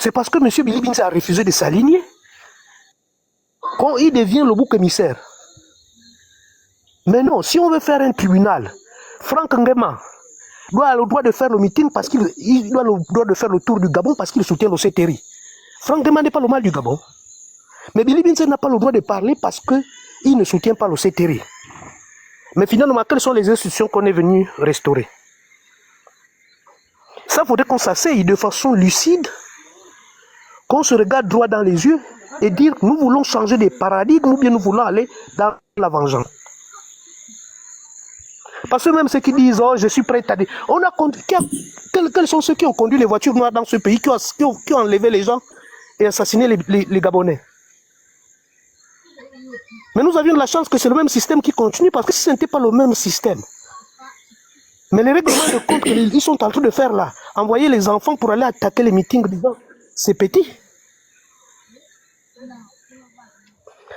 C'est parce que M. Billy Binze a refusé de s'aligner. Quand il devient le bouc émissaire. Mais non, si on veut faire un tribunal, Franck Ngema doit le droit de faire le meeting parce qu'il doit le droit de faire le tour du Gabon parce qu'il soutient le CTRI. Franck Ngema n'est pas le mal du Gabon. Mais Billy Binze n'a pas le droit de parler parce qu'il ne soutient pas le CTRI. Mais finalement, quelles sont les institutions qu'on est venu restaurer? Ça, il faudrait qu'on s'asseye de façon lucide, qu'on se regarde droit dans les yeux et dire nous voulons changer de paradigme ou bien nous voulons aller dans la vengeance. Parce que même ceux qui disent oh, je suis prêt à dire, quels sont ceux qui ont conduit les voitures noires dans ce pays, qui ont enlevé les gens et assassiné les Gabonais? Mais nous avions de la chance que c'est le même système qui continue, parce que si ce n'était pas le même système, mais les règlements de compte qu'ils sont en train de faire là, envoyer les enfants pour aller attaquer les meetings disant c'est petit.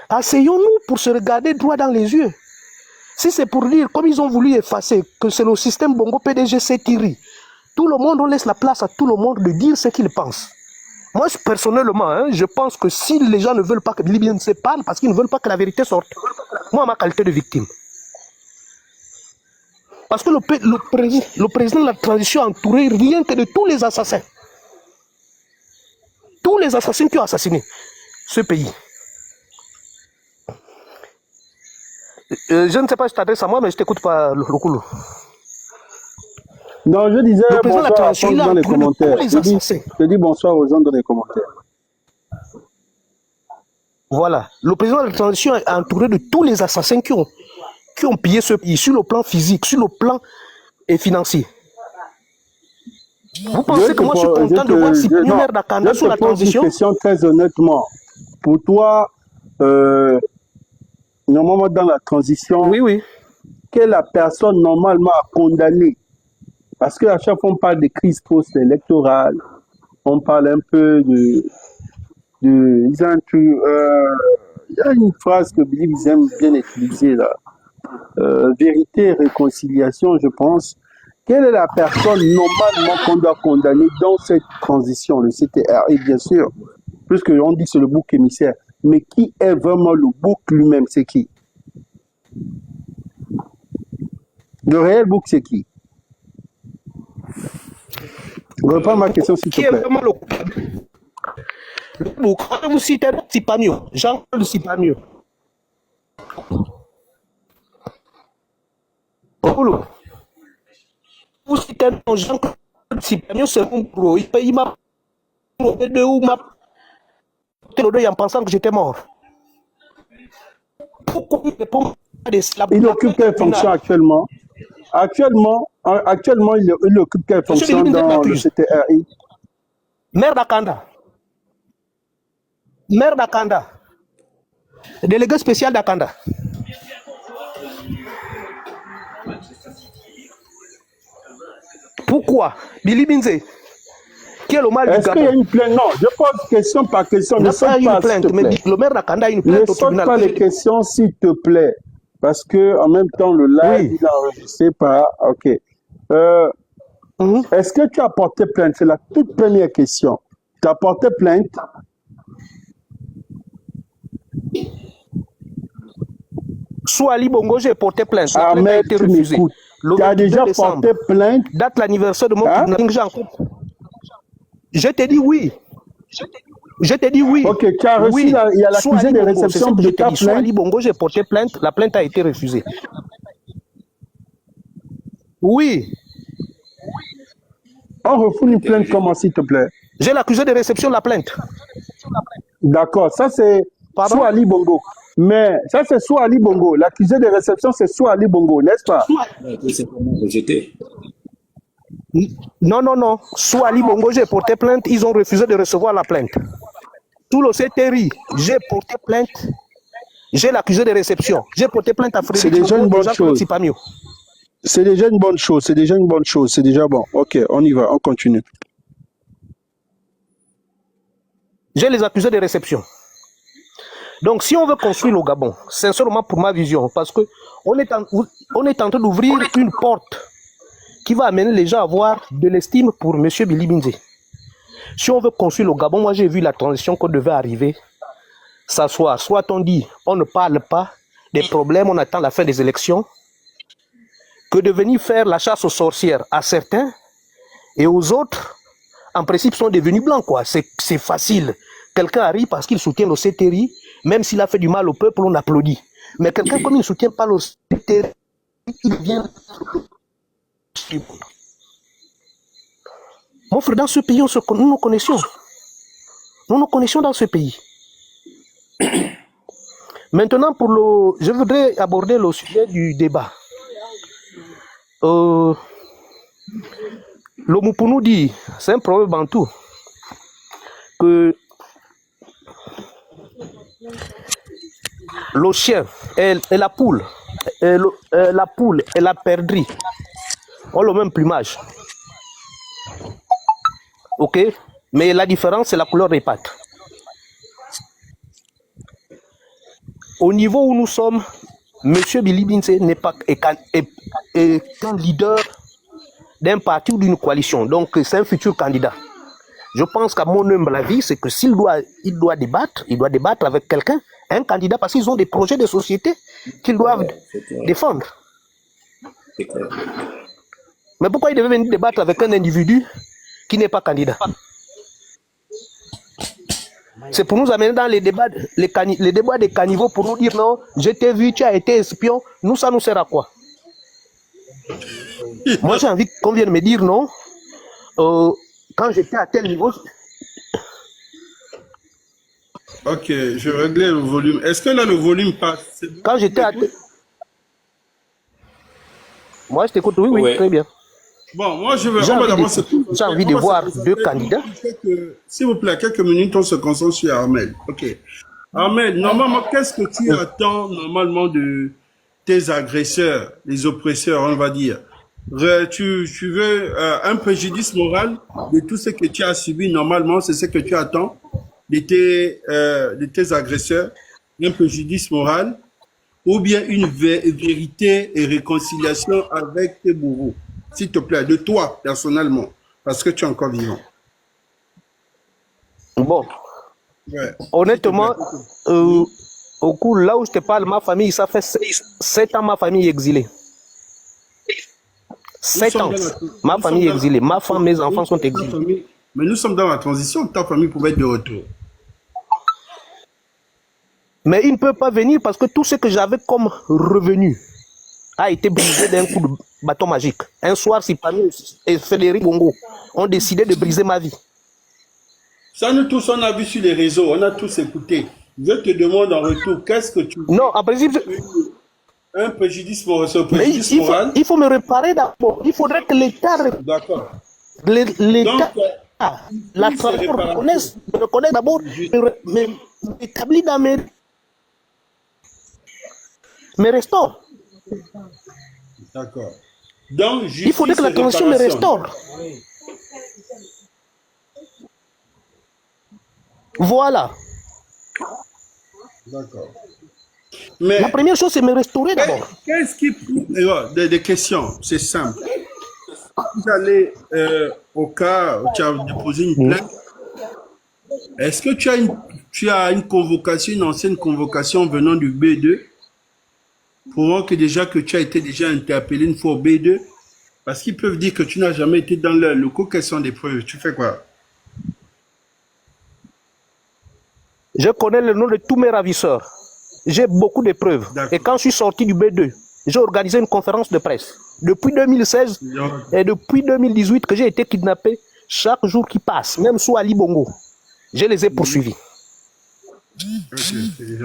Asseyons-nous pour se regarder droit dans les yeux. Si c'est pour dire, comme ils ont voulu effacer, que c'est le système Bongo PDG Setiri, tout le monde, on laisse la place à tout le monde de dire ce qu'il pense. Moi, personnellement, je pense que si les gens ne veulent pas que Billy Binze se parle, parce qu'ils ne veulent pas que la vérité sorte, moi, ma qualité de victime. Parce que le président de la transition a entouré rien que de tous les assassins. Tous les assassins qui ont assassiné ce pays. Je ne sais pas si tu t'adresses à moi, mais je t'écoute pas, Lokulu. Non, je disais le président de la bonsoir transition, il a dans les entouré commentaires. tous les assassins. Je dis bonsoir aux gens dans les commentaires. Voilà. Le président de la transition a entouré de tous les assassins qui ont pillé ce pays sur le plan physique, sur le plan financier. Vous pensez que moi je suis content de voir Cyprien Maire d'Akanda sur la transition? Je te pose une question très honnêtement. Pour toi, normalement dans la transition, oui. quelle est la personne normalement à condamner? Parce qu'à chaque fois on parle de crise post-électorale, on parle un peu il y a une phrase que Billy Binze aime bien utiliser là. Vérité et réconciliation, je pense. Quelle est la personne normalement qu'on doit condamner dans cette transition? Le CTRI, bien sûr, puisque on dit que c'est le bouc émissaire. Mais qui est vraiment le bouc lui-même? C'est qui? Le réel bouc, c'est qui? Reprends ma question, s'il te plaît. Qui est vraiment le bouc? Vous citez Sipamio, Jean-Claude Sipamio. Vous citez Jean-Claude Sipamio, c'est un gros. Il m'a en pensant que j'étais mort. Pourquoi il occupe quelle fonction actuellement? Actuellement, il occupe quelle fonction dans le CTRI? Maire d'Akanda. Maire d'Akanda. Délégué spécial d'Akanda. Pourquoi Billy Binze, qui est le mal du Gabon? Est-ce qu'il y a une plainte? Non, je pose question par question. Il n'y a pas une plainte, mais le maire d'Akanda a une plainte au tribunal. Ne saute pas les questions, s'il te plaît. Parce que en même temps, le live, il a enregistré par... OK. Est-ce que tu as porté plainte? C'est la toute première question. Tu as porté plainte? Soit Ali Bongo, j'ai porté plainte. Ah, mais tu m'écoutes. Tu as déjà porté plainte? Date l'anniversaire de mon kidnapping. Je t'ai dit oui. Je t'ai dit oui. Ok, tu as reçu, il y a l'accusé de réception de ta plainte. Soit Ali Bongo, j'ai porté plainte. La plainte a été refusée. Oui. On refoule une plainte comment, s'il te plaît? J'ai l'accusé de réception de la plainte. D'accord, ça c'est Souali Bongo. Mais ça c'est Souali Bongo. L'accusé de réception c'est Souali Bongo, n'est-ce pas? Non. Souali Bongo, j'ai porté plainte. Ils ont refusé de recevoir la plainte. Tout le CTRI, j'ai porté plainte. J'ai l'accusé de réception. J'ai porté plainte à Frédéric. C'est déjà une bonne chose. C'est déjà une bonne chose. C'est déjà une bonne chose. C'est déjà bon. Ok, on y va. On continue. J'ai les accusés de réception. Donc, si on veut construire le Gabon, sincèrement pour ma vision, parce que on est en train d'ouvrir une porte qui va amener les gens à avoir de l'estime pour M. Billy Binze. Si on veut construire le Gabon, moi j'ai vu la transition qu'on devait arriver, s'asseoir. Soit on dit, on ne parle pas des problèmes, on attend la fin des élections, que de venir faire la chasse aux sorcières à certains et aux autres, en principe, sont devenus blancs, quoi. C'est facile. Quelqu'un arrive parce qu'il soutient le CTRI, même s'il a fait du mal au peuple, on applaudit. Mais quelqu'un, comme il ne soutient pas le CTRI, il vient... Mon frère, dans ce pays, nous nous connaissions. Nous nous connaissions dans ce pays. Maintenant, je voudrais aborder le sujet du débat. Le Mupunu dit, c'est un problème bantou, que le chien et la poule, la poule et la perdrix ont le même plumage. Ok? Mais la différence, c'est la couleur des pattes. Au niveau où nous sommes, M. Billy Binse n'est pas qu'un leader d'un parti ou d'une coalition. Donc, c'est un futur candidat. Je pense qu'à mon humble avis, c'est que s'il doit débattre, il doit débattre avec quelqu'un, un candidat, parce qu'ils ont des projets de société qu'ils doivent défendre. Mais pourquoi il devait venir débattre avec un individu qui n'est pas candidat? C'est pour nous amener dans les débats des caniveaux pour nous dire non, je t'ai vu, tu as été espion. Nous, ça nous sert à quoi? Moi, j'ai envie qu'on vienne me dire non. Quand j'étais à tel niveau. Ok, je réglais le volume. Est-ce que là, le volume passe? Quand j'étais à tel... Moi, je t'écoute, oui, Ouais. très bien. Bon, moi, j'ai envie de voir deux candidats. S'il vous plaît, quelques minutes, on se concentre sur Ahmed. Ok. Ahmed, normalement, qu'est-ce que tu attends normalement de tes agresseurs, les oppresseurs, on va dire? Tu veux un préjudice moral de tout ce que tu as subi normalement, c'est ce que tu attends de tes agresseurs, un préjudice moral, ou bien une vérité et réconciliation avec tes bourreaux? S'il te plaît, de toi, personnellement, parce que tu es encore vivant. Bon. Ouais. Honnêtement, au coup, là où je te parle, ma famille, ça fait 7 ans ma famille est exilée. 7 ans. Ma famille est exilée. Ma femme, mes enfants sont exilés. Mais nous sommes dans la transition, ta famille pouvait être de retour. Mais il ne peut pas venir parce que tout ce que j'avais comme revenu a été brisé d'un coup de bâton magique. Un soir, Sipani et Frédéric Bongo ont décidé de briser ma vie. Ça, nous tous, on a vu sur les réseaux, on a tous écouté. Je te demande en retour, qu'est-ce que tu... Non, en principe... Un préjudice moral. Il faut me réparer d'abord. Il faudrait que l'État... D'accord. L'État... La transport me reconnaisse d'abord, m'établit dans mes restaure. D'accord. Donc, il faudrait que la transition me restaure. Voilà. D'accord. Mais la première chose, c'est me restaurer d'abord. Qu'est-ce qui prouve... Des questions, c'est simple. Vous allez au cas où tu as déposé une plainte. Est-ce que tu as une convocation, une ancienne convocation venant du B2, prouvant que tu as été déjà interpellé une fois au B2? Parce qu'ils peuvent dire que tu n'as jamais été dans leur locaux. Quelles sont les preuves? Tu fais quoi? Je connais le nom de tous mes ravisseurs. J'ai beaucoup de preuves. Et quand je suis sorti du B2, j'ai organisé une conférence de presse. Depuis 2016 et depuis 2018 que j'ai été kidnappé, chaque jour qui passe, même sous Ali Bongo, je les ai poursuivis.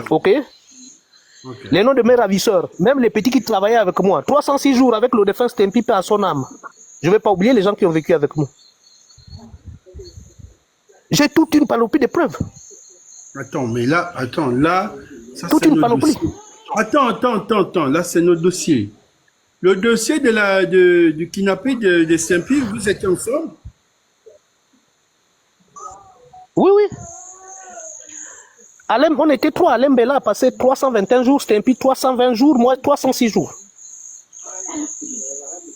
Ok? Les noms de mes ravisseurs, même les petits qui travaillaient avec moi, 306 jours avec le défunt Stempi à son âme. Je ne vais pas oublier les gens qui ont vécu avec moi. J'ai toute une panoplie de preuves. Attends, ça toute une panoplie. Attends, là c'est notre dossier. Le dossier du kidnapping de Stempi, vous étiez ensemble? Oui, oui. Alem, on était 3. Alem Bella a passé 321 jours, Stempi 320 jours, moi 306 jours.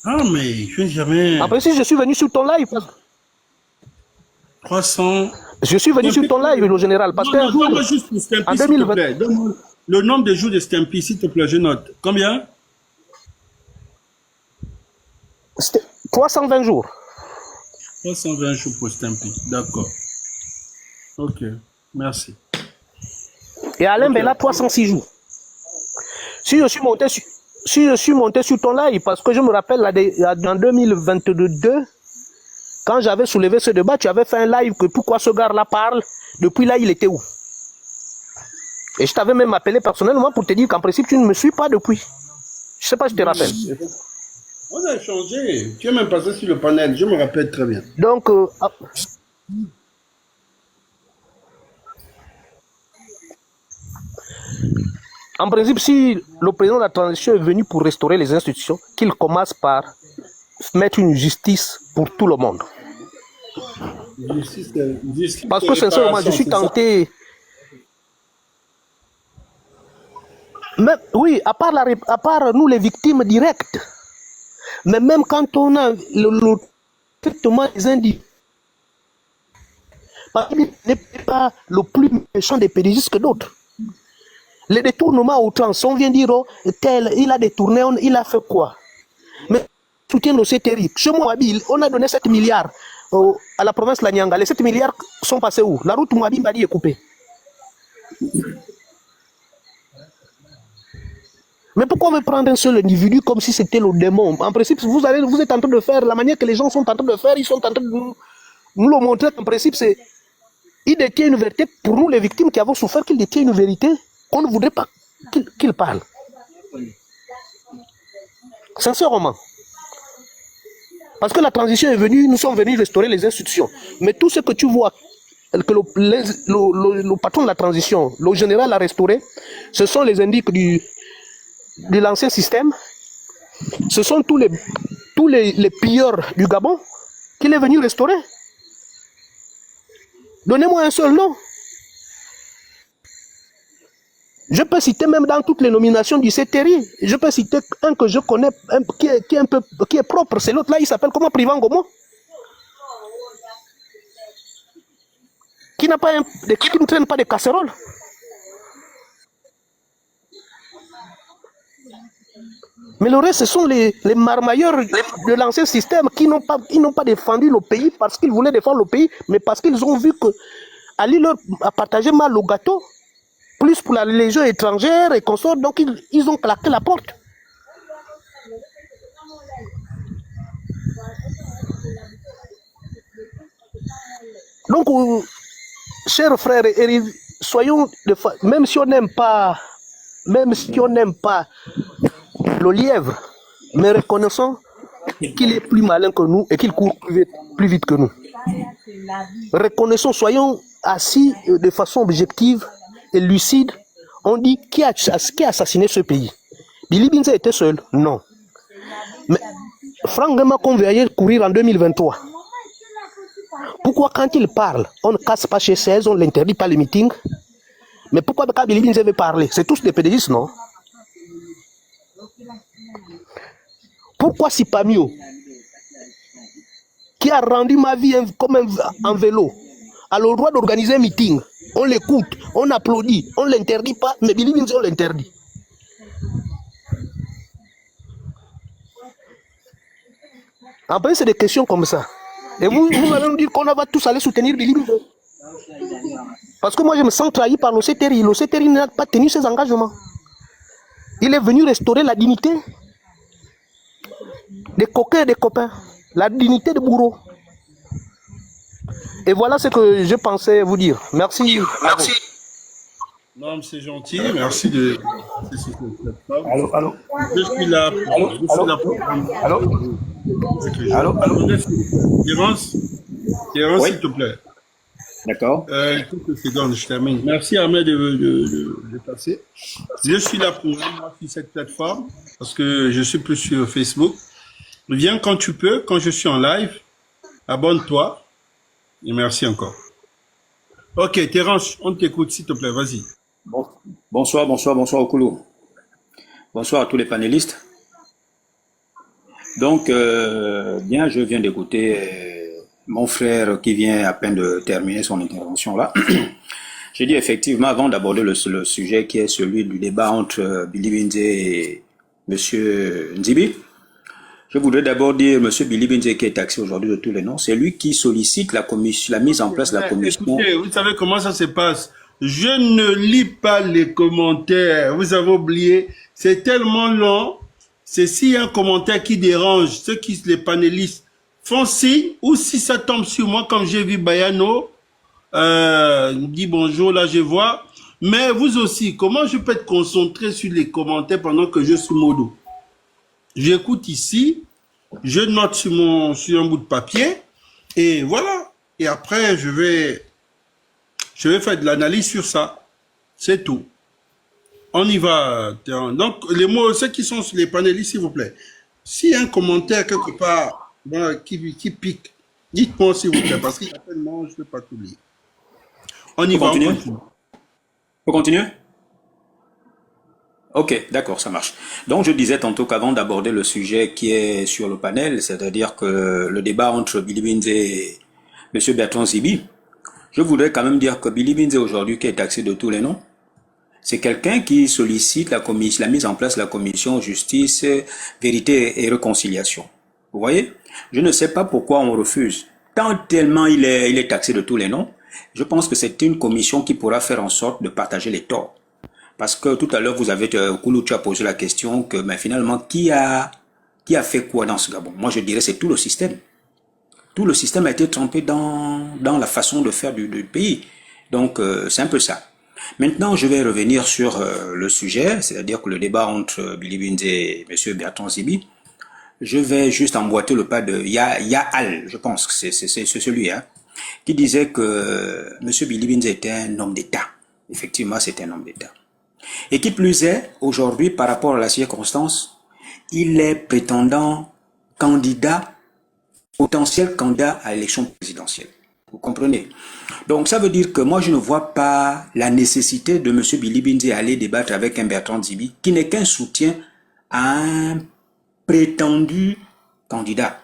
Ah, mais je n'ai jamais... Après, si je suis venu sur ton live. 300. Je suis venu sur ton live, le général, parce Non, qu'un non, jour, donne-moi juste pour en Stampy, s'il te 2020, plaît. Donne-moi le nombre de jours de Stampy, s'il te plaît, je note. Combien? c'était 320 jours. 320 jours pour Stampy. D'accord. Ok. Merci. Et Alain Ok. Bella, 306 jours. Si je suis monté sur, si je suis monté sur ton live, parce que je me rappelle, en 2022, quand j'avais soulevé ce débat, tu avais fait un live que pourquoi ce gars-là parle, depuis là, il était où? Et je t'avais même appelé personnellement pour te dire qu'en principe, tu ne me suis pas depuis. Je ne sais pas si tu te rappelles. On a échangé. Tu es même passé sur le panel, je me rappelle très bien. Donc, en principe, si le président de la transition est venu pour restaurer les institutions, qu'il commence par mettre une justice pour tout le monde. Justice Parce et que sincèrement, je réparation, suis c'est ça? tenté. Même, oui, à part nous, les victimes directes. Mais même quand on a le traitement des individus, il n'est pas le plus méchant des pédistes que d'autres. Les détournements outrance, on vient dire, oh, tel, il a détourné, il a fait quoi? Mais soutien de c'est terrible. Chez moi, on a donné 7 milliards à la province de la Nyanga. Les 7 milliards sont passés où? La route Mouabi Badi est coupée. Mais pourquoi me prendre un seul individu comme si c'était le démon? En principe, vous êtes en train de faire, la manière que les gens sont en train de faire, ils sont en train de nous le montrer. En principe, c'est, il détient une vérité. Pour nous, les victimes qui avons souffert, qu'il détient une vérité qu'on ne voudrait pas qu'il parle. Sincèrement. Parce que la transition est venue, nous sommes venus restaurer les institutions. Mais tout ce que tu vois, que le patron de la transition, le général a restauré, ce sont les indices de l'ancien système. Ce sont tous les pilleurs du Gabon qu'il est venu restaurer. Donnez-moi un seul nom. Je peux citer même dans toutes les nominations du CTRI. Je peux citer un que je connais, qui est propre. C'est l'autre là, il s'appelle comment? Privan Gomo. Qui ne traîne pas de casserole. Mais le reste, ce sont les marmailleurs de l'ancien système qui n'ont pas défendu le pays parce qu'ils voulaient défendre le pays, mais parce qu'ils ont vu que Ali leur a partagé mal le gâteau, plus pour la légion étrangère et consorts, donc ils ont claqué la porte. Donc, chers frères, soyons, même si on n'aime pas le lièvre, mais reconnaissons qu'il est plus malin que nous et qu'il court plus vite que nous. Reconnaissons, soyons assis de façon objective et lucide. On dit qui a assassiné ce pays? Billy Binza était seul? Non. Mais Franck Ngema qu'on veillait courir en 2023. Pourquoi quand il parle, on ne casse pas chez 16, on n'interdit pas les meetings? Mais pourquoi quand Billy Binza veut parler? C'est tous des pédégistes, non? Pourquoi Sipamio, qui a rendu ma vie comme un vélo, a le droit d'organiser un meeting? On l'écoute, on applaudit, on ne l'interdit pas, mais Billy Binza, on l'interdit. Après, c'est des questions comme ça. Et vous allez nous dire qu'on va tous aller soutenir Billy Binza. Parce que moi, je me sens trahi par le CTRI. Le CTRI n'a pas tenu ses engagements. Il est venu restaurer la dignité des coquins et des copains, la dignité des bourreaux. Et voilà ce que je pensais vous dire. Merci. Merci. Non, c'est gentil. Merci de. Allô, allô. Je suis là. Allô, Je suis là pour. allô. Allô, allô. Terence, Oui. s'il te plaît. D'accord. Quelques secondes, je termine. Merci Ahmed de passer. Je suis là pour moi sur cette plateforme parce que je suis plus sur Facebook. Viens quand tu peux, quand je suis en live. Abonne-toi. Et merci encore. Ok, Terence, on t'écoute, s'il te plaît, vas-y. Bonsoir Okulu. Bonsoir à tous les panélistes. Donc, bien, je viens d'écouter mon frère qui vient à peine de terminer son intervention là. J'ai dit effectivement, avant d'aborder le sujet qui est celui du débat entre Billy Binze et Monsieur Nzibi, je voudrais d'abord dire Monsieur Billy Binze qui est taxé aujourd'hui de tous les noms, c'est lui qui sollicite la mise en place de la commission. Écoutez, vous savez comment ça se passe? Je ne lis pas les commentaires. Vous avez oublié, c'est tellement long. C'est s'il y a un commentaire qui dérange, les panélistes font signe, ou si ça tombe sur moi, comme j'ai vu Bayano, dit bonjour, là je vois. Mais vous aussi, comment je peux être concentré sur les commentaires pendant que je suis modo? J'écoute ici, je note sur un bout de papier, et voilà. Et après, je vais faire de l'analyse sur ça. C'est tout. On y va. Donc, les mots, ceux qui sont sur les panélistes, s'il vous plaît. S'il y a un commentaire quelque part qui pique, dites-moi s'il vous plaît, parce qu'il y a tellement, je ne peux pas tout lire. On y va. On peut continuer? Ok, d'accord, ça marche. Donc, je disais tantôt qu'avant d'aborder le sujet qui est sur le panel, c'est-à-dire que le débat entre Billy Binze et M. Bertrand Zibi, je voudrais quand même dire que Billy Binze aujourd'hui, qui est taxé de tous les noms, c'est quelqu'un qui sollicite la mise en place de la commission justice, vérité et réconciliation. Vous voyez? Je ne sais pas pourquoi on refuse. Tellement il est taxé de tous les noms, je pense que c'est une commission qui pourra faire en sorte de partager les torts. Parce que tout à l'heure, Koulou, tu as posé la question que finalement, qui a fait quoi dans ce Gabon? Moi, je dirais c'est tout le système. Tout le système a été trempé dans la façon de faire du pays. Donc, c'est un peu ça. Maintenant, je vais revenir sur le sujet, c'est-à-dire que le débat entre Billy Binze et M. Bertrand Zibi, je vais juste emboîter le pas de Yaal, je pense que c'est celui, hein, qui disait que M. Billy Binze était un homme d'État. Effectivement, c'est un homme d'État. Et qui plus est, aujourd'hui, par rapport à la circonstance, il est prétendant potentiel candidat à l'élection présidentielle. Vous comprenez? Donc, ça veut dire que moi, je ne vois pas la nécessité de M. Billy Binze aller débattre avec un Bertrand Zibi, qui n'est qu'un soutien à un prétendu candidat.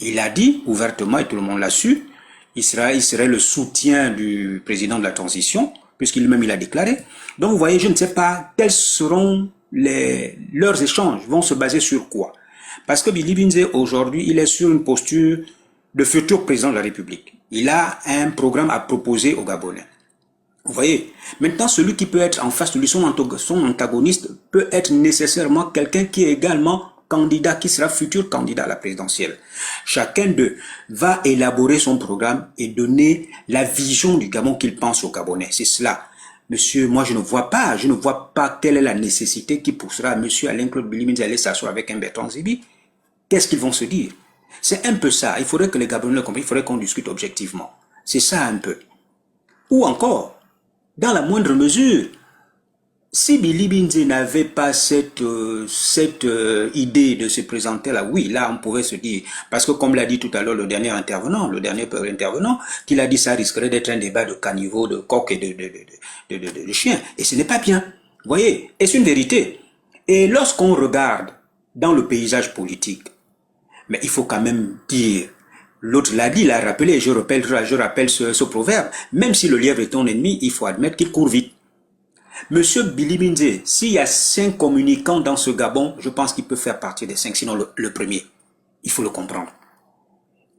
Il a dit ouvertement, et tout le monde l'a su, il serait le soutien du président de la transition, puisqu'il-même il a déclaré. Donc, vous voyez, je ne sais pas quels seront leurs échanges, vont se baser sur quoi. Parce que Billy Binze, aujourd'hui, il est sur une posture de futur président de la République. Il a un programme à proposer aux Gabonais. Vous voyez, maintenant, celui qui peut être en face de lui, son antagoniste, peut être nécessairement quelqu'un qui est également candidat, qui sera futur candidat à la présidentielle. Chacun d'eux va élaborer son programme et donner la vision du Gabon qu'il pense aux Gabonais. C'est cela. Monsieur, moi je ne vois pas quelle est la nécessité qui poussera monsieur Alain-Claude Billy Binze à aller s'asseoir avec un Bertrand Zibi. Qu'est-ce qu'ils vont se dire? C'est un peu ça. Il faudrait que les Gabonais le comprennent. Il faudrait qu'on discute objectivement. C'est ça un peu. Ou encore, dans la moindre mesure, si Billy Binze n'avait pas cette idée de se présenter là, oui, là on pouvait se dire, parce que comme l'a dit tout à l'heure le dernier intervenant, qu'il a dit ça risquerait d'être un débat de caniveau, de coq et de chien. Et ce n'est pas bien. Vous voyez, et c'est une vérité. Et lorsqu'on regarde dans le paysage politique, mais il faut quand même dire, l'autre l'a dit, l'a rappelé, je rappelle ce proverbe, même si le lièvre est ton ennemi, il faut admettre qu'il court vite. Monsieur Billy Binze, s'il y a 5 communicants dans ce Gabon, je pense qu'il peut faire partie des 5, sinon le premier. Il faut le comprendre.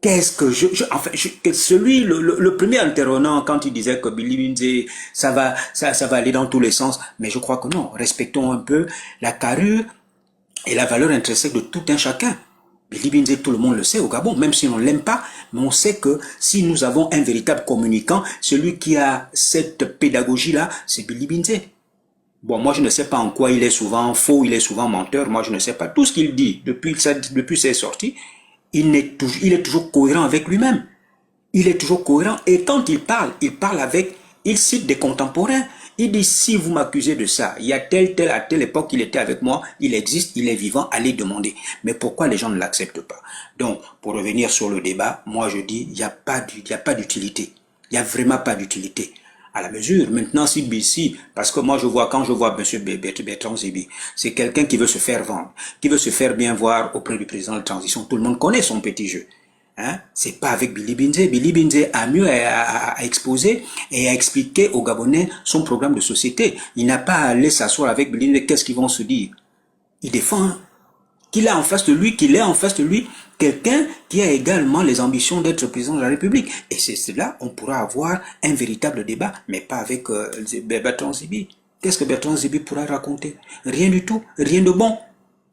Qu'est-ce que le premier intervenant, quand il disait que Billy Binze, ça va aller dans tous les sens, mais je crois que non. Respectons un peu la carrure et la valeur intrinsèque de tout un chacun. Billy Binze, tout le monde le sait au Gabon, même si on ne l'aime pas, mais on sait que si nous avons un véritable communicant, celui qui a cette pédagogie-là, c'est Billy Binze. Bon, moi je ne sais pas en quoi il est souvent faux, il est souvent menteur, moi je ne sais pas. Tout ce qu'il dit depuis ses sorties, il est toujours cohérent avec lui-même. Il est toujours cohérent et quand il parle il cite des contemporains. Il dit, si vous m'accusez de ça, il y a à telle époque il était avec moi, il existe, il est vivant, allez demander. Mais pourquoi les gens ne l'acceptent pas? Donc, pour revenir sur le débat, moi je dis, il n'y a pas d'utilité. Il n'y a vraiment pas d'utilité. À la mesure, maintenant, parce que moi quand je vois M. Bertrand Zibi, c'est quelqu'un qui veut se faire vendre, qui veut se faire bien voir auprès du président de transition. Tout le monde connaît son petit jeu. Hein? C'est pas avec Billy Binze. Billy Binze a mieux à exposer et à expliquer aux Gabonais son programme de société. Il n'a pas à aller s'asseoir avec Billy Binze. Qu'est-ce qu'ils vont se dire? Il défend qu'il a en face de lui, qu'il ait en face de lui quelqu'un qui a également les ambitions d'être président de la République. Et c'est cela, on pourra avoir un véritable débat, mais pas avec Bertrand Zibi. Qu'est-ce que Bertrand Zibi pourra raconter? Rien du tout, rien de bon.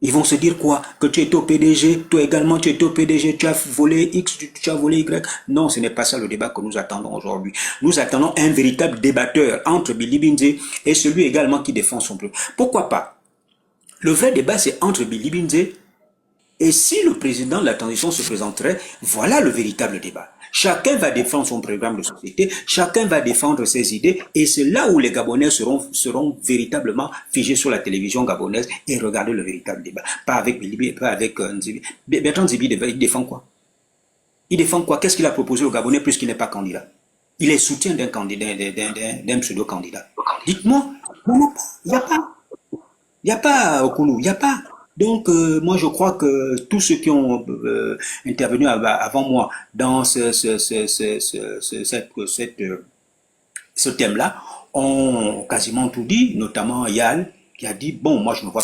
Ils vont se dire quoi? Que tu es au PDG, toi également tu es au PDG, tu as volé X, tu as volé Y. Non, ce n'est pas ça le débat que nous attendons aujourd'hui. Nous attendons un véritable débatteur entre Billy Binze et celui également qui défend son peuple. Pourquoi pas? Le vrai débat, c'est entre Billy Binze et si le président de la transition se présenterait, voilà le véritable débat. Chacun va défendre son programme de société, chacun va défendre ses idées et c'est là où les Gabonais seront véritablement figés sur la télévision gabonaise et regarder le véritable débat. Pas avec Billy Binze, pas avec Nzibi. Bertrand Nzibi, il défend quoi? Il défend quoi? Qu'est-ce qu'il a proposé aux Gabonais puisqu'il n'est pas candidat? Il est soutien d'un candidat, d'un pseudo-candidat. Dites-moi, il n'y a pas. Il n'y a pas, Okulu, il n'y a pas. Donc, moi, je crois que tous ceux qui ont intervenu avant moi dans ce thème-là ont quasiment tout dit, notamment Yal, qui a dit, bon, moi, je ne vois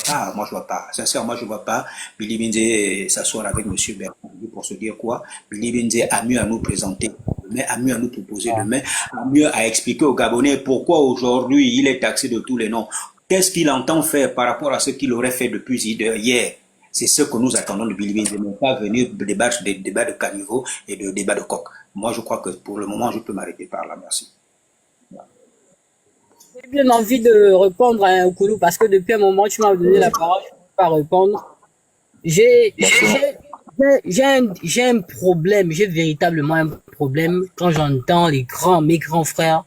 pas. Sincèrement, je ne vois pas Billy Binze s'asseoir avec M. Bertrand pour se dire quoi. Billy Binze a mieux à nous présenter demain, a mieux à nous proposer demain, a mieux à expliquer aux Gabonais pourquoi aujourd'hui il est taxé de tous les noms. Qu'est-ce qu'il entend faire par rapport à ce qu'il aurait fait depuis hier? C'est ce que nous attendons de Billy Binze, ne pas venir débattre des débats de caniveau et de débats de coq. Moi, je crois que pour le moment, je peux m'arrêter par là. Merci. J'ai bien envie de répondre à un Okulu parce que depuis un moment, tu m'as donné la parole, je ne peux pas répondre. J'ai un problème, j'ai véritablement un problème quand j'entends mes grands frères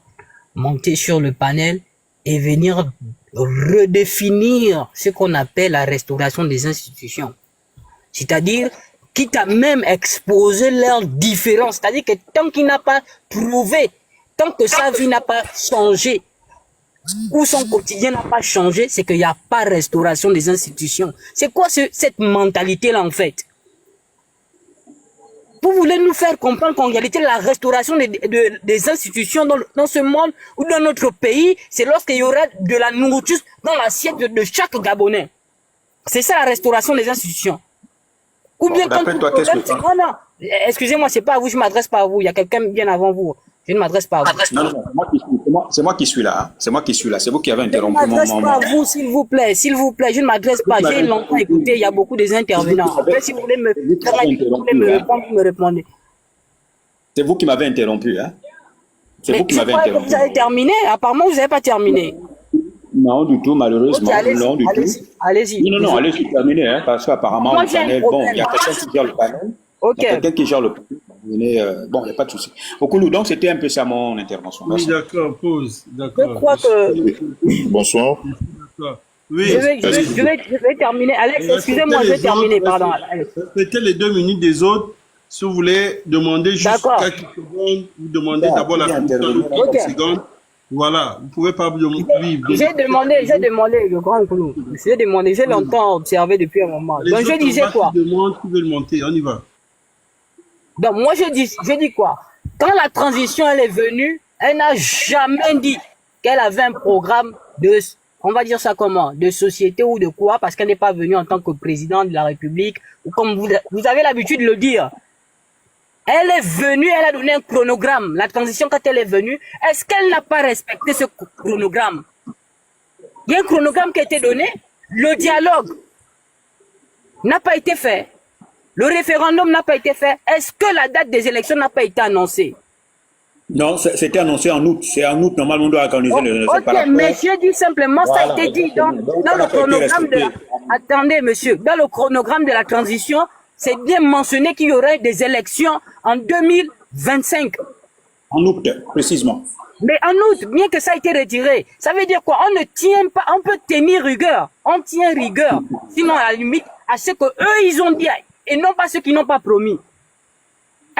monter sur le panel et venir redéfinir ce qu'on appelle la restauration des institutions. C'est-à-dire, quitte à même exposer leurs différences. C'est-à-dire que tant qu'il n'a pas trouvé, tant que sa vie n'a pas changé, ou son quotidien n'a pas changé, c'est qu'il n'y a pas restauration des institutions. C'est quoi cette mentalité-là en fait? Vous voulez nous faire comprendre qu'en réalité, la restauration des institutions dans ce monde ou dans notre pays, c'est lorsqu'il y aura de la nourriture dans l'assiette de chaque Gabonais. C'est ça la restauration des institutions. Ou bien quand toi, qu'est-ce que tu non, non, excusez-moi, c'est pas à vous, je m'adresse pas à vous. Il y a quelqu'un bien avant vous. Je ne m'adresse pas à vous. Non, c'est moi qui suis là. Hein. C'est moi qui suis là. C'est vous qui avez interrompu mon moment. Je ne m'adresse pas à vous, s'il vous plaît. S'il vous plaît, je ne m'adresse pas. J'ai longtemps écouté, il y a beaucoup des intervenants. Après, si vous voulez me répondre, vous me répondez. C'est vous qui m'avez interrompu. Hein. C'est vous qui m'avez interrompu. Vous avez terminé? Apparemment, vous n'avez pas terminé. Non, du tout, malheureusement. Okay, non, du tout. Allez-y. Non, allez-y, terminez. Hein, parce qu'apparemment, le panel, bon, il y a quelqu'un qui gère le panel. Ok. Il y a quelqu'un qui gère le panel. Bon, il n'y a pas de souci. Okulu, donc c'était un peu ça mon intervention. Oui, d'accord, pause. D'accord. Je crois que... Bonsoir. D'accord. Oui. Je vais terminer. Alex, excusez-moi, je vais terminer, pardon. Respectez les 2 minutes des autres. Si vous voulez demander juste quelques secondes, vous demandez d'abord la secondes. Voilà, vous ne pouvez pas demander. J'ai demandé le grand Okulu. J'ai longtemps observé depuis un moment. Donc je disais quoi? Qui veulent monter, on y va. Donc moi je dis quoi? Quand la transition elle est venue, elle n'a jamais dit qu'elle avait un programme de, on va dire ça comment, de société ou de quoi, parce qu'elle n'est pas venue en tant que présidente de la République, ou comme vous avez l'habitude de le dire. Elle est venue, elle a donné un chronogramme. La transition, quand elle est venue, est-ce qu'elle n'a pas respecté ce chronogramme? Il y a un chronogramme qui a été donné. Le dialogue n'a pas été fait. Le référendum n'a pas été fait. Est-ce que la date des élections n'a pas été annoncée? Non, c'était annoncé en août. C'est en août, normalement, on doit organiser le Ok, mais je dis simplement, ça a été dit dans le chronogramme de... Attendez, monsieur. Dans le chronogramme de la transition, c'est bien mentionné qu'il y aurait des élections en 2025. En août, précisément. Mais en août, bien que ça ait été retiré, ça veut dire quoi? On ne tient pas, on peut tenir rigueur. On tient rigueur. Sinon, à la limite, à ce que eux ils ont dit, et non pas ceux qui n'ont pas promis.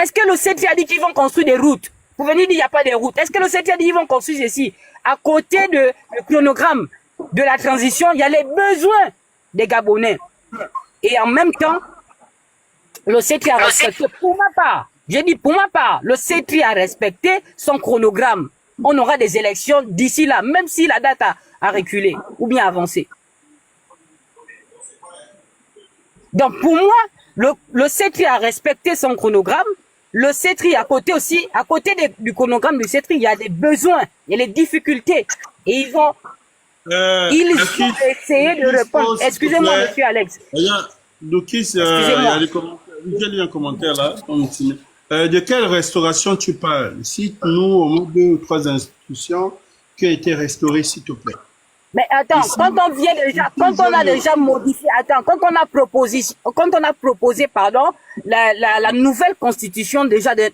Est-ce que le CETI a dit qu'ils vont construire des routes? Vous venez dire qu'il n'y a pas de routes. Est-ce que le CETI a dit qu'ils vont construire ceci? À côté du chronogramme de la transition, il y a les besoins des Gabonais. Et en même temps, Le CETRI a respecté, pour ma part, j'ai dit pour ma part, le CETRI a respecté son chronogramme. On aura des élections d'ici là, même si la date a reculé ou bien avancé. Donc pour moi, le CETRI a respecté son chronogramme. Le CETRI, à côté aussi, à côté du chronogramme du CETRI, il y a des besoins, il y a des difficultés. Et ils ont essayé de répondre. Excusez-moi, monsieur Alex. Doukis, il y a des commentaires. J'ai lu un commentaire là. De quelle restauration tu parles? Cite-nous au moins 2 ou 3 institutions qui ont été restaurées, s'il te plaît. Mais attends, quand on a déjà modifié, quand on a proposé, la nouvelle constitution déjà de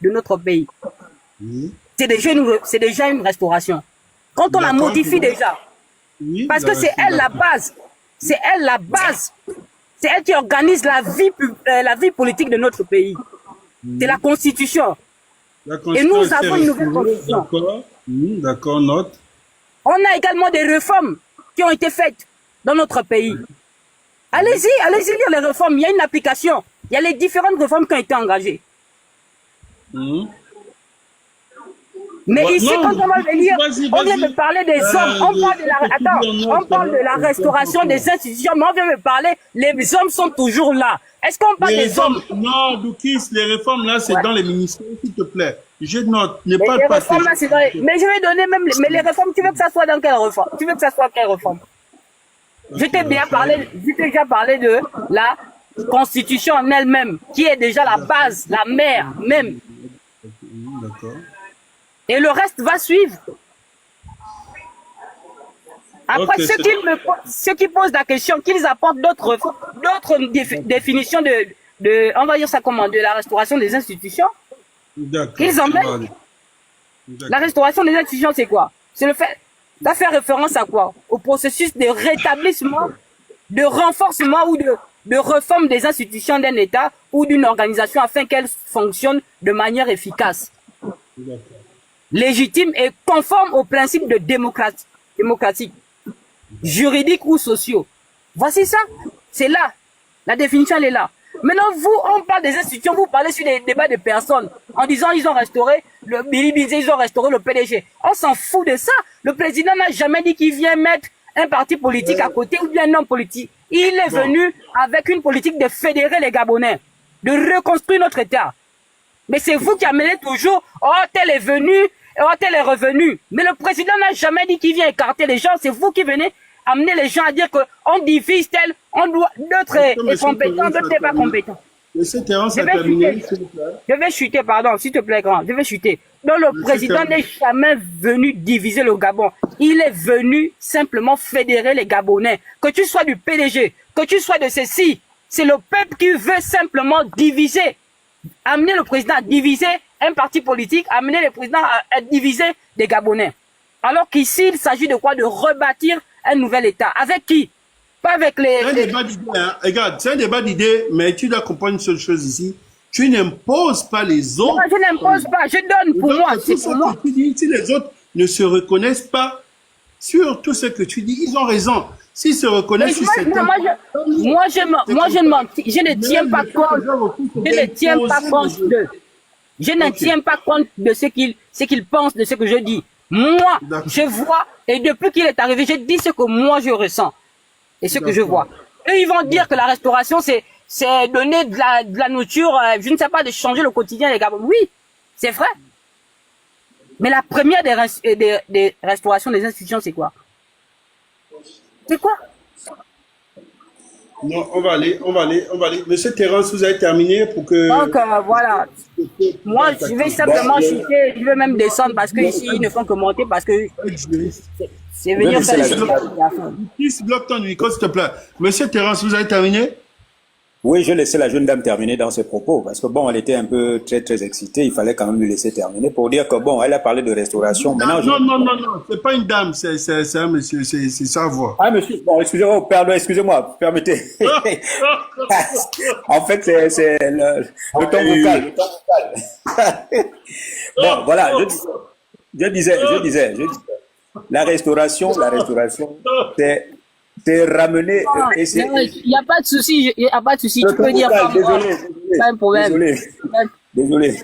notre pays, c'est déjà une restauration. Quand on la modifie déjà, parce que c'est elle la base, c'est elle qui organise la vie politique de notre pays. C'est la constitution. Et nous avons une nouvelle constitution. D'accord, note. On a également des réformes qui ont été faites dans notre pays. Allez-y lire les réformes. Il y a une application. Il y a les différentes réformes qui ont été engagées. Mais ici, quand on va venir, on vient me parler des hommes. On parle de la restauration des institutions, mais on vient me parler, les hommes sont toujours là. Est-ce qu'on parle des hommes? Non, Doukis, les réformes là, c'est dans les ministères, s'il te plaît. Je note, ne parle les pas. Réformes, là, mais je vais donner même, mais les réformes, tu veux que ça soit dans quelle réforme? Tu veux que ça soit quelle réforme? Je t'ai déjà parlé de la constitution en elle-même, qui est déjà la base, la mère même. D'accord. Et le reste va suivre. Après, ceux qui posent la question, qu'ils apportent d'autres définitions on va dire ça comment, de la restauration des institutions. Qu'ils emmènent. La restauration des institutions, c'est quoi? C'est le fait, ça fait référence à quoi? Au processus de rétablissement, de renforcement ou de réforme des institutions d'un État ou d'une organisation afin qu'elles fonctionnent de manière efficace, légitime et conforme aux principes de démocratique, juridiques ou sociaux. Voici ça. C'est là. La définition, elle est là. Maintenant, on parle des institutions, vous parlez sur des débats de personnes, en disant ils ont restauré le Bilibinzé, ils ont restauré le PDG. On s'en fout de ça. Le président n'a jamais dit qu'il vient mettre un parti politique à côté ou bien non politique. Il est venu avec une politique de fédérer les Gabonais, de reconstruire notre État. Mais c'est vous qui amenez toujours, oh, tel est venu, oh, tel est revenu. Mais le président n'a jamais dit qu'il vient écarter les gens. C'est vous qui venez amener les gens à dire qu'on divise tel, on doit, d'autres est compétent, d'autres n'est pas compétent. Je vais chuter, pardon, s'il te plaît, grand. Je vais chuter. Donc, le président n'est jamais venu diviser le Gabon. Il est venu simplement fédérer les Gabonais. Que tu sois du PDG, que tu sois de ceci, c'est le peuple qui veut simplement diviser. Amener le président à diviser un parti politique, amener le président à diviser des Gabonais. Alors qu'ici, il s'agit de quoi? De rebâtir un nouvel État. Avec qui? Pas avec les... C'est un débat d'idées, hein. Regarde, c'est un débat d'idées, mais tu dois comprendre une seule chose ici. Tu n'imposes pas les autres. Non, je n'impose pas, je donne pour moi. C'est pour moi. Tu dis, si les autres ne se reconnaissent pas sur tout ce que tu dis, ils ont raison. S'ils se reconnaissent sur cette... Moi, je ne tiens pas compte. Je ne tiens pas compte de... Je ne tiens pas compte de ce qu'ils pensent, de ce que je dis. Moi, je vois, et depuis qu'il est arrivé, je dis ce que moi je ressens et ce que je vois. Eux, ils vont dire que la restauration, c'est donner de la nourriture, je ne sais pas, de changer le quotidien des Gabonais. Oui, c'est vrai. Mais la première des restaurations des institutions, c'est quoi? C'est quoi? Non, on va aller. Monsieur Terence, vous avez terminé pour que... Donc, voilà. Moi, je vais simplement chuter, je vais même descendre parce que ici, ils ne font que monter parce que c'est venir faire les... Bloque ton micro, s'il te plaît. Monsieur Terence, vous avez terminé? Oui, je laissais la jeune dame terminer dans ses propos parce que bon, elle était un peu très excitée. Il fallait quand même lui laisser terminer pour dire que bon, elle a parlé de restauration. Maintenant, non, c'est pas une dame, c'est un monsieur, c'est sa voix. Ah, monsieur, bon, excusez-moi, pardon, excusez-moi, permettez. En fait, c'est le ton vocal. Bon, voilà, je disais, la restauration, c'est ramener... et c'est- Il n'y a pas de souci, il n'y a pas de souci. Tu peux Notre dire vocal, pas moi. désolé, Pas un problème. désolé, désolé.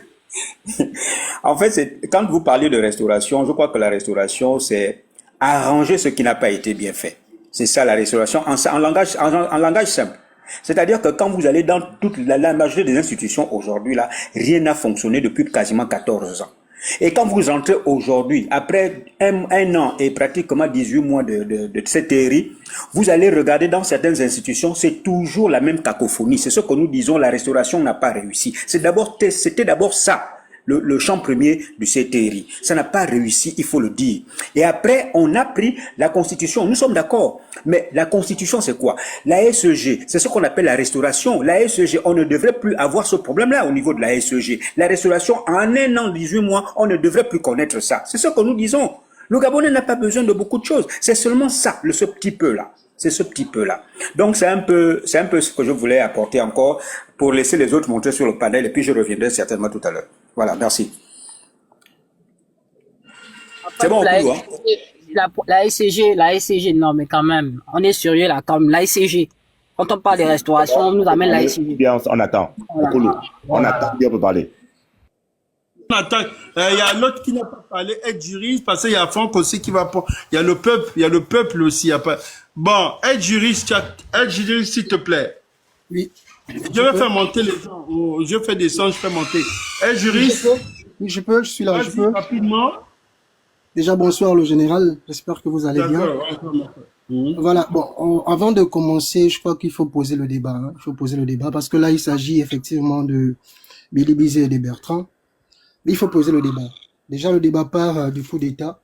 En fait, quand vous parlez de restauration, je crois que la restauration, c'est arranger ce qui n'a pas été bien fait. C'est ça la restauration en langage simple. C'est-à-dire que quand vous allez dans toute la majorité des institutions aujourd'hui, là, rien n'a fonctionné depuis quasiment 14 ans. Et quand vous entrez aujourd'hui, après un an et pratiquement 18 mois de cette théorie, vous allez regarder dans certaines institutions, c'est toujours la même cacophonie. C'est ce que nous disons, la restauration n'a pas réussi. C'était d'abord ça, le champ premier de cette théorie. Ça n'a pas réussi, il faut le dire. Et après, on a pris la Constitution. Nous sommes d'accord. Mais la Constitution, c'est quoi? La SEG, c'est ce qu'on appelle la restauration. La SEG, on ne devrait plus avoir ce problème-là au niveau de la SEG. La restauration, en un an, 18 mois, on ne devrait plus connaître ça. C'est ce que nous disons. Le Gabonais n'a pas besoin de beaucoup de choses. C'est seulement ça, ce petit peu-là. C'est ce petit peu-là. Donc, c'est un peu ce que je voulais apporter encore pour laisser les autres monter sur le panel et puis je reviendrai certainement tout à l'heure. Voilà, merci. C'est bon, La Okoulou, hein? la SCG, non, mais quand même, on est sérieux là, quand même. La SCG, quand on parle de restauration, on nous amène la SCG. Bien, on attend. Okoulou, on attend, bien pour parler. Attends, il y a l'autre qui n'a pas parlé, aide juriste, parce qu'il y a Franck aussi qui va pas. Il y a le peuple aussi. Bon, aide juriste, s'il te plaît. Oui. Je vais faire monter les gens. Je fais descendre, je fais monter. Aide juriste. Oui, je peux, je suis là, je Vas-y, peux. rapidement. Déjà, bonsoir le général, j'espère que vous allez bien. D'accord. Voilà, bon, avant de commencer, je crois qu'il faut poser le débat. Hein. Il faut poser le débat parce que là, il s'agit effectivement de Billy Bizet et de Bertrand. Mais il faut poser le débat. Déjà, le débat part du coup d'État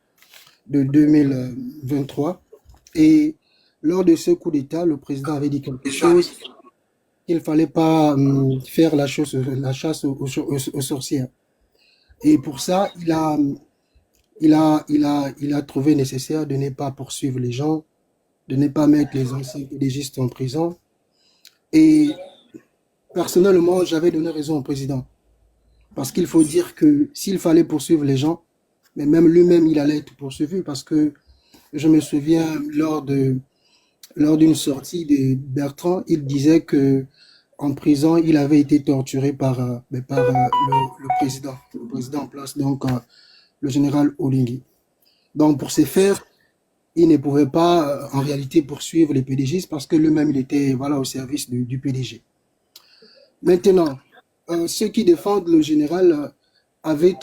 de 2023. Et lors de ce coup d'État, le président avait dit quelque chose qu'il ne fallait pas faire la chasse aux sorcières. Et pour ça, il a trouvé nécessaire de ne pas poursuivre les gens, de ne pas mettre les anciens pédégistes en prison. Et personnellement, j'avais donné raison au président. Parce qu'il faut dire que s'il fallait poursuivre les gens, mais même lui-même, il allait être poursuivi parce que je me souviens lors d'une sortie de Bertrand, il disait que en prison, il avait été torturé par le président en place, donc le général Oligui. Donc pour ce faire, il ne pouvait pas en réalité poursuivre les PDGistes parce que lui-même, il était au service du PDG. Maintenant, ceux qui défendent le général avaient